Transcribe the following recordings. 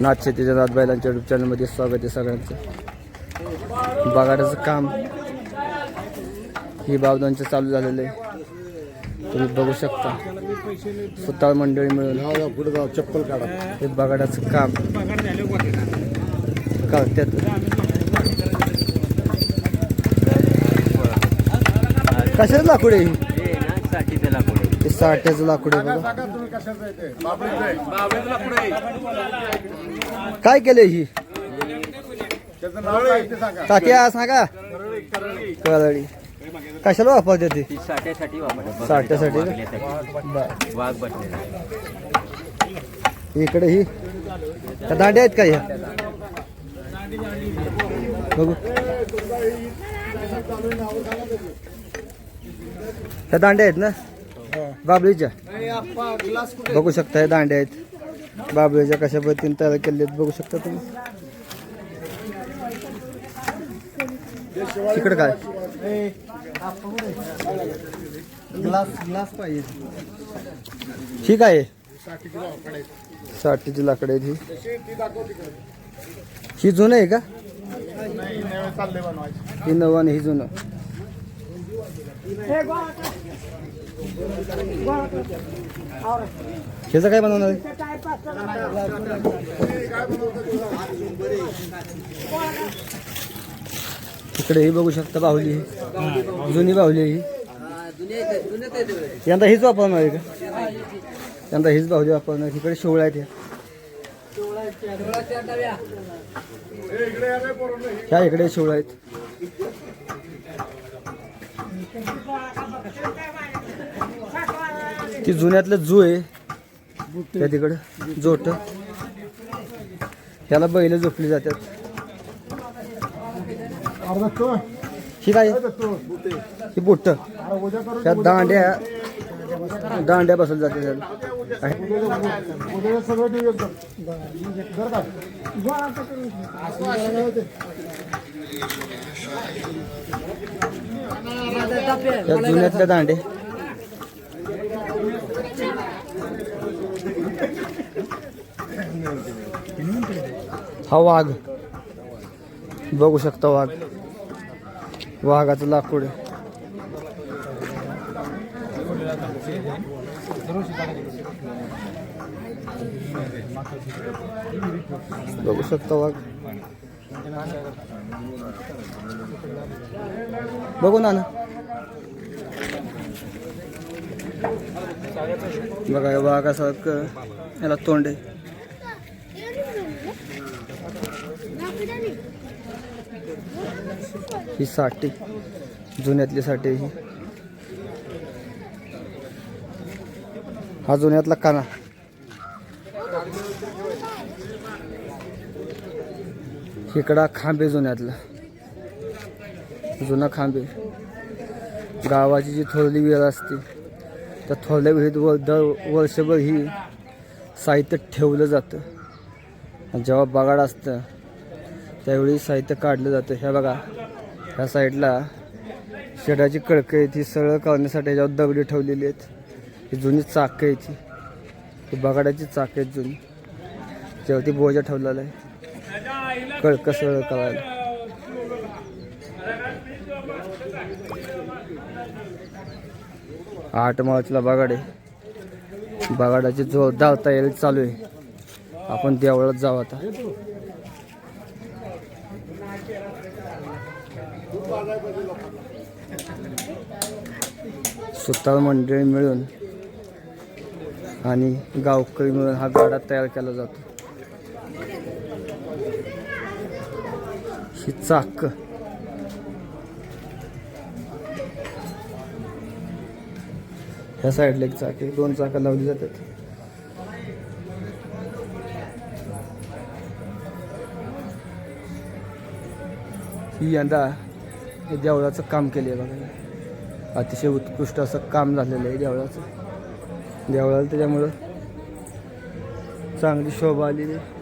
नाथ शेतीच्या नाथ बैलांच्या यूट्यूब चॅनलमध्ये स्वागत आहे सगळ्यांचं. बगाडाचं काम ही बावधांचं चालू झालेलं आहे, तुम्ही बघू शकता. सुतार मंडळी मिळून पुढे जाऊ, चप्पल काढा. हे बगाडाचं काम करतात. कशाचं लाकूड आहे? ते साठ्याचं लाकूड आहे बघा. काय केलंय ही टाक्या सांगा? करळी कशाला वापरते ती? साठ्यासाठी. इकडे ही त्या दांड्या आहेत का ह्या? बघू त्या दांड्या आहेत ना बाबळीच्या? बघू शकता हे दांड्या आहेत बाबळीच्या. कशा पद्धतीने तयार केले आहेत बघू शकता तुम्ही. तिकडे काय ग्लास पाहिजे. ठीक आहे, 60ची लाकडं आहेत ही जुनं आहे का? ही नवं आणि ही जुनं. ह्याचं काय बनवणार आहे? इकडे ही बघू शकता बाहुली, जुनी बाहुली ही. यंदा हीच वापरणार आहे का? यंदा हीच बाहुली वापरणार. इकडे शेवळ्या आहेत ह्या इकडे शेवळ्या आहेत. ती जुन्यातलं जू आहे त्या तिकडं जोट. ह्याला बैल झोपली जातात. ही काय? ही बोट. त्या दांड्या बसत जाते त्याला. जुन्यातल्या दांडे. हा वाघ बघू शकता. वाघाचं लाकूड बघू शकता. वाघ बघू ना बघा. वाघासारखं याला तोंड आहे. ही साठी जुन्यातली साठी ही. हा जुन्यातला काना. इकडा खांबे जुन्यातला. जुना खांबे. गावाची जी थोरली विहीर असते त्या थोरल्या विहिरीत वर्षभर ही साहित्य ठेवलं जातं. जेव्हा बगाड असतं त्यावेळी साहित्य काढलं जातं. ह्या बघा ह्या साईडला शेडाची कळकं आहे ती सरळ करण्यासाठी ह्याच्यावर दगडी ठेवलेली आहेत. ही जुनी चाकं आहे ती बगाडाची चाकं आहेत जुनी, जेव्हा ती बोजा ठेवलेला आहे कळकं सरळ करायला. आठ मार्चला बगाड आहे. बगाडाची जोरदार तयारी चालू आहे. आपण देवळात जाऊ आता. सुतार मंडळी मिळून आणि गावकरी मिळून हा गाडा तयार केला जातो. ही चाक ह्या साईडला एक चाक आहे. 2 चाकं लावली जातात. ही यंदा देवळाचं काम केले आहे बघा. अतिशय उत्कृष्ट असं काम झालेलं आहे देवळाचं. देवळाला त्याच्यामुळं चांगली शोभा आलेली आहे.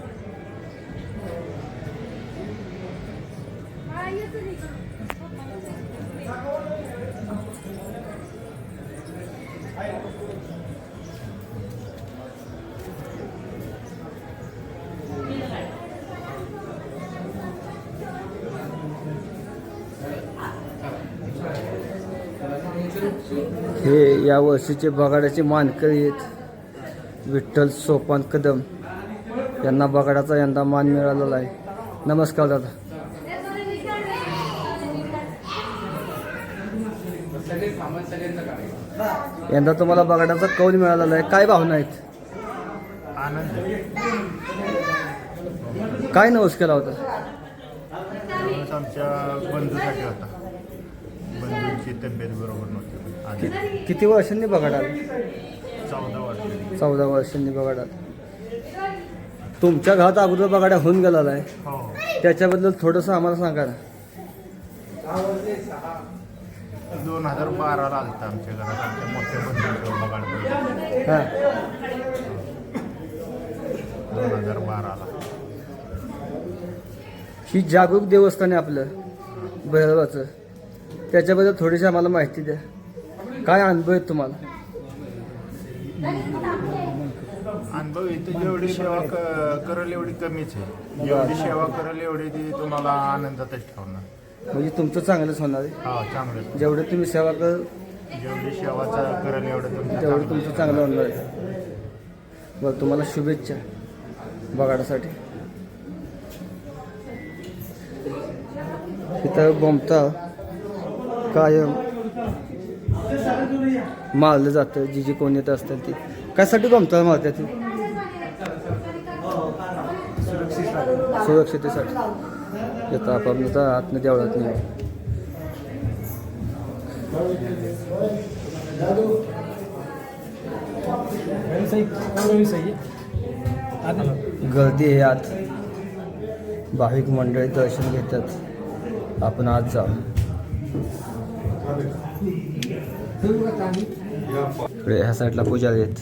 हे या वर्षीचे बगाड्याचे मानकरी आहेत विठ्ठल सोपान कदम. यांना बगाडाचा यंदा मान मिळालेला आहे. नमस्कार दादा. यंदा तुम्हाला बगाडाचा कौल मिळालेला आहे. काय भावना आहेत? आनंद. काय नवस केला होता? आमच्या बंधूसाठी होता. बंधूंची तब्येत बरोबर नव्हती आणि किती वर्षांनी बगाड आला? 14 वर्ष. 14 वर्षांनी बगाड आला. तुमच्या घरात अगोदर बगाड्या होऊन गेलेला आहे, हो. त्याच्याबद्दल थोडंसं आम्हाला सांगा ना. 2012 ला आलता आमच्या घरात आमच्या मोठ्या बंधूंचं बघायला पाहिजे. हां 2012 ला. ही जागरूक देवस्थान आहे आपलं भैरवाचं, त्याच्याबद्दल थोडीशी आम्हाला माहिती द्या. काय अनुभव आहेत तुम्हाला? अनुभव इथं जेवढी सेवा करेल एवढी कमीच आहे. जेवढी सेवा करेल एवढी ती तुम्हाला आनंदातच ठेवणार. म्हणजे तुमचं चांगलंच होणार आहे. हा चांगलं. जेवढे तुम्ही सेवा कर जेवढी सेवा करेल एवढं तेवढं तुमचं चांगलं होणार आहे. बरं, तुम्हाला शुभेच्छा बगाडासाठी. इथं गोमता कायम मारलं जातं. जी कोण येत असतात ती कशासाठी गोमता मारतात? ती सुरक्षितेसाठी. येतं आपण तर आतनं देवळात नाही. गर्दी आहे आत. भाविक मंडळी दर्शन घेतात. आपण आज जाऊ. इकडे ह्या साईडला पुजारी आहेत.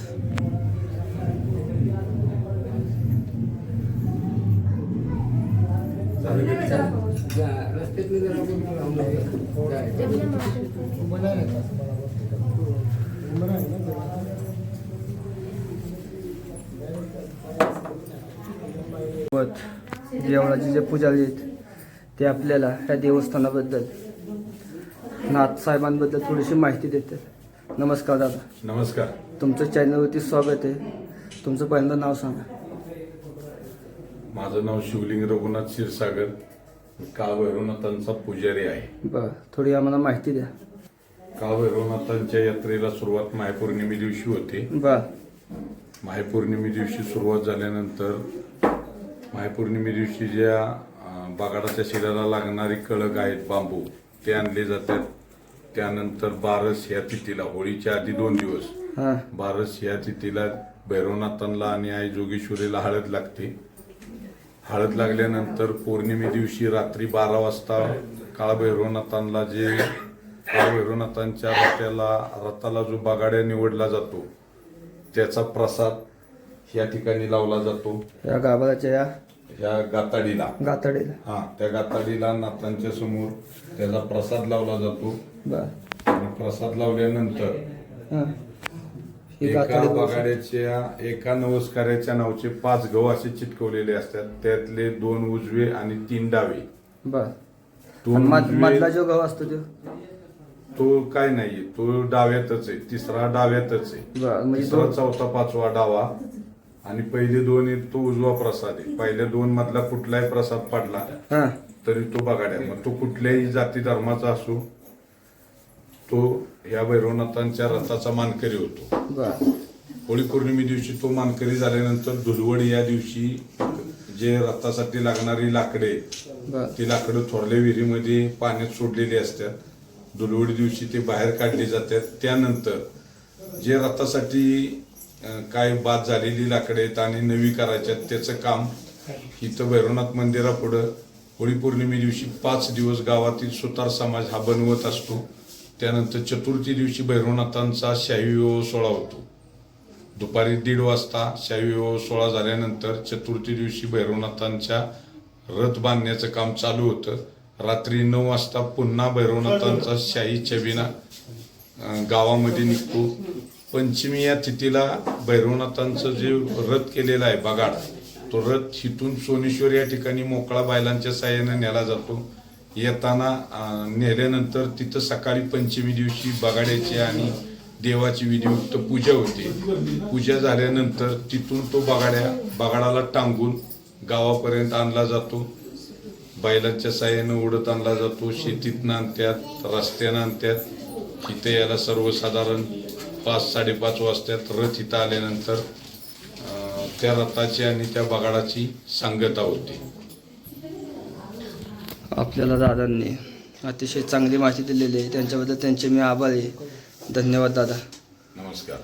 देवळाचे जे पुजारी आहेत ते आपल्याला ह्या देवस्थानाबद्दल, नाथ साहेबांबद्दल थोडीशी माहिती देतात. नमस्कार दादा. नमस्कार. तुमचं चॅनलवरती स्वागत आहे. तुमचं पहिल्यांदा नाव सांगा. माझं नाव शिवलिंग रघुनाथ क्षीरसागर. काळ भैरवनाथांचा पुजारी आहे. बरं, थोडी आम्हाला माहिती द्या. काळ भैरवनाथांच्या यात्रेला सुरुवात मायपौर्णिमे दिवशी होते. बरं. मायपौर्णिमे दिवशी सुरुवात झाल्यानंतर मायपौर्णिमे दिवशी ज्या बगाडाच्या शिराला लागणारी कळग आहेत बांबू ते आणले जातात. त्यानंतर बारस ह्या तिथीला, होळीच्या आधी 2 दिवस हां बारस ह्या तिथीला भैरवनाथांना आणि आई जोगेश्वरीला हळद लागते. हळद लागल्यानंतर पौर्णिमे दिवशी रात्री 12 वाजता काळ भैरवनाथांना काळ भैरवनाथांच्या रथाला जो बगाड्या निवडला जातो त्याचा प्रसाद या ठिकाणी लावला जातो. या गाभाऱ्याच्या ह्या गाताडीला गाताडीला त्या गाताडीला नाथांच्या समोर त्याचा प्रसाद लावला जातो. बरं. आणि प्रसाद लावल्यानंतर हां ही एका गाताडी बगाड्याच्या एका नवस्काराच्या नावचे 5 गव असे चिटकवलेले असतात. त्यातले 2 उजवे आणि 3 डावे. बरं. 2 मधला जो गव असतो तो काय नाहीये, तो डाव्यातच आहे. 3रा डाव्यातच आहे. बरं, म्हणजे 3रा, 4था, 5वा डावा आणि पहिले 2 आहेत तो उजवा प्रसाद आहे. पहिल्या 2 मधला कुठलाही प्रसाद पडला हां तरी तो बगाड्या, मग तो कुठल्याही जाती धर्माचा असो, तो ह्या भैरवनाथांच्या रथाचा मानकरी होतो. बरं. होळी पौर्णिमे दिवशी तो मानकरी झाल्यानंतर धुलवडी या दिवशी जे रथासाठी लागणारी लाकडे बरं. ती लाकडं थोरल्या विहिरीमध्ये पाण्यात सोडलेली असतात. धुलवडी दिवशी ते बाहेर काढली जातात. त्यानंतर जे रथासाठी काय बाद झालेली लाकडे आहेत आणि नवी करायच्यात त्याचं काम इथं भैरवनाथ मंदिरापुढं होळी पौर्णिमे दिवशी 5 दिवस गावातील सुतार समाज हा बनवत असतो. त्यानंतर चतुर्थी दिवशी भैरवनाथांचा शाही विवाह सोहळा होतो. दुपारी 1:30 वाजता शाही विवाह सोहळा झाल्यानंतर चतुर्थी दिवशी भैरवनाथांच्या रथ बांधण्याचं काम चालू होतं. रात्री 9 वाजता पुन्हा भैरवनाथांचा शाही छबिना गावामध्ये निघतो. पंचमी या तिथीला भैरवनाथांचं जे रथ केलेला आहे बगाड, तो रथ हिथून सोनेश्वर या ठिकाणी मोकळा बैलांच्या साह्याने नेला जातो. येताना नेल्यानंतर तिथं सकाळी पंचमी दिवशी बगाड्याची आणि देवाची विधियुक्त पूजा होते. पूजा झाल्यानंतर तिथून तो बगाडाला टांगून गावापर्यंत आणला जातो. बैलांच्या साह्यानं ओढत आणला जातो. शेतीतनं आणतात, रस्त्यानं आणतात. इथे याला सर्वसाधारण 5-5:30 वाजतात. रथ इथं आल्यानंतर त्या रथाची आणि त्या बगाडाची सांगता होते. आपल्याला दादांनी अतिशय चांगली माहिती दिलेली आहे. त्यांच्याबद्दल त्यांचे मी आभारी आहे. धन्यवाद दादा. नमस्कार.